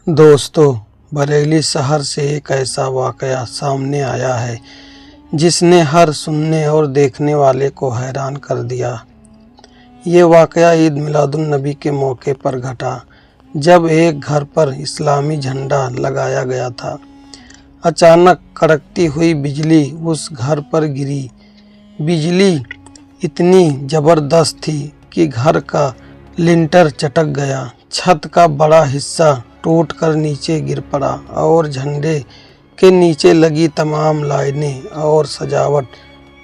दोस्तों, बरेली शहर से एक ऐसा वाकया सामने आया है जिसने हर सुनने और देखने वाले को हैरान कर दिया। ये वाकया ईद मिलादुन्नबी के मौके पर घटा, जब एक घर पर इस्लामी झंडा लगाया गया था। अचानक कड़कती हुई बिजली उस घर पर गिरी। बिजली इतनी ज़बरदस्त थी कि घर का लिंटर चटक गया, छत का बड़ा हिस्सा टूटकर नीचे गिर पड़ा और झंडे के नीचे लगी तमाम लाइनें और सजावट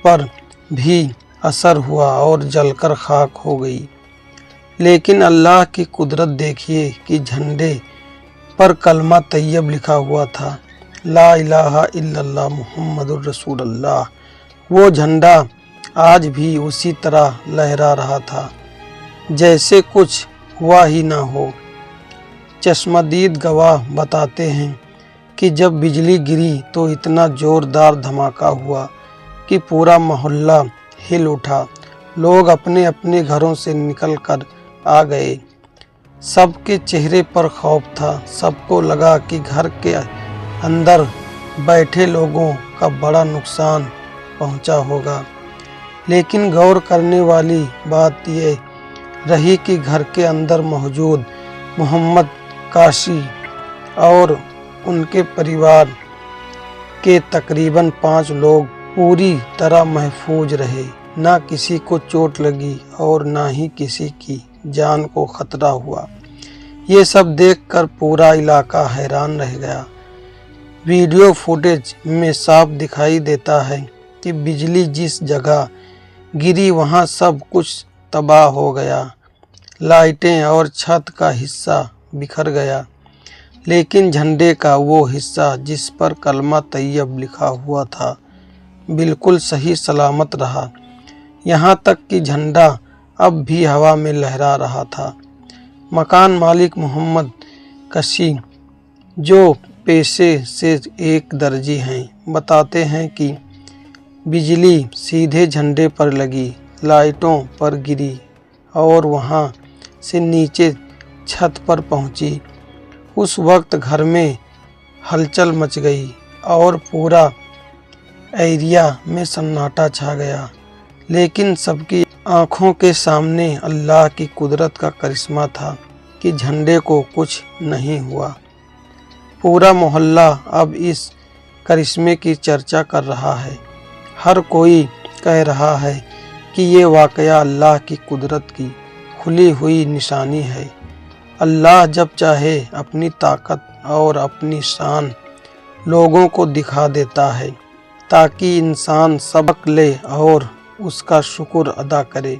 पर भी असर हुआ और जलकर खाक हो गई। लेकिन अल्लाह की कुदरत देखिए कि झंडे पर कलमा तैयब लिखा हुआ था, ला इलाहा इल्लल्लाह मुहम्मदुर रसूलुल्लाह। वो झंडा आज भी उसी तरह लहरा रहा था, जैसे कुछ हुआ ही ना हो। चश्मदीद गवाह बताते हैं कि जब बिजली गिरी तो इतना ज़ोरदार धमाका हुआ कि पूरा मोहल्ला हिल उठा। लोग अपने अपने घरों से निकलकर आ गए। सबके चेहरे पर खौफ था। सबको लगा कि घर के अंदर बैठे लोगों का बड़ा नुकसान पहुंचा होगा। लेकिन गौर करने वाली बात यह रही कि घर के अंदर मौजूद मोहम्मद काशी और उनके परिवार के तकरीबन 5 लोग पूरी तरह महफूज रहे। ना किसी को चोट लगी और ना ही किसी की जान को खतरा हुआ। ये सब देखकर पूरा इलाका हैरान रह गया। वीडियो फुटेज में साफ दिखाई देता है कि बिजली जिस जगह गिरी वहाँ सब कुछ तबाह हो गया। लाइटें और छत का हिस्सा बिखर गया, लेकिन झंडे का वो हिस्सा जिस पर कलमा तैयब लिखा हुआ था बिल्कुल सही सलामत रहा। यहाँ तक कि झंडा अब भी हवा में लहरा रहा था। मकान मालिक मोहम्मद कशी, जो पेशे से एक दर्जी हैं, बताते हैं कि बिजली सीधे झंडे पर लगी, लाइटों पर गिरी और वहाँ से नीचे छत पर पहुंची। उस वक्त घर में हलचल मच गई और पूरा एरिया में सन्नाटा छा गया। लेकिन सबकी आंखों के सामने अल्लाह की कुदरत का करिश्मा था कि झंडे को कुछ नहीं हुआ। पूरा मोहल्ला अब इस करिश्मे की चर्चा कर रहा है। हर कोई कह रहा है कि ये वाकया अल्लाह की कुदरत की खुली हुई निशानी है। अल्लाह जब चाहे अपनी ताकत और अपनी शान लोगों को दिखा देता है, ताकि इंसान सबक ले और उसका शुक्र अदा करे।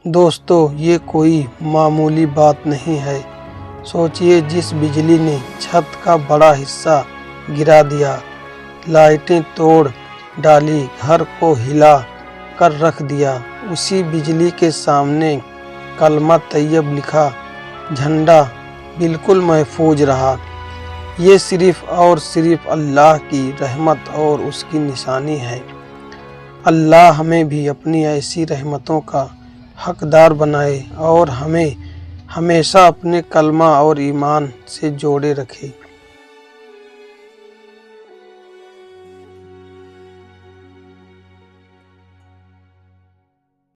दोस्तों, ये कोई मामूली बात नहीं है। सोचिए, जिस बिजली ने छत का बड़ा हिस्सा गिरा दिया, लाइटें तोड़ डाली, घर को हिला कर रख दिया, उसी बिजली के सामने कलमा तैयब लिखा झंडा बिल्कुल महफूज रहा। ये सिर्फ और सिर्फ अल्लाह की रहमत और उसकी निशानी है। अल्लाह हमें भी अपनी ऐसी रहमतों का हकदार बनाए और हमें हमेशा अपने कलमा और ईमान से जोड़े रखे।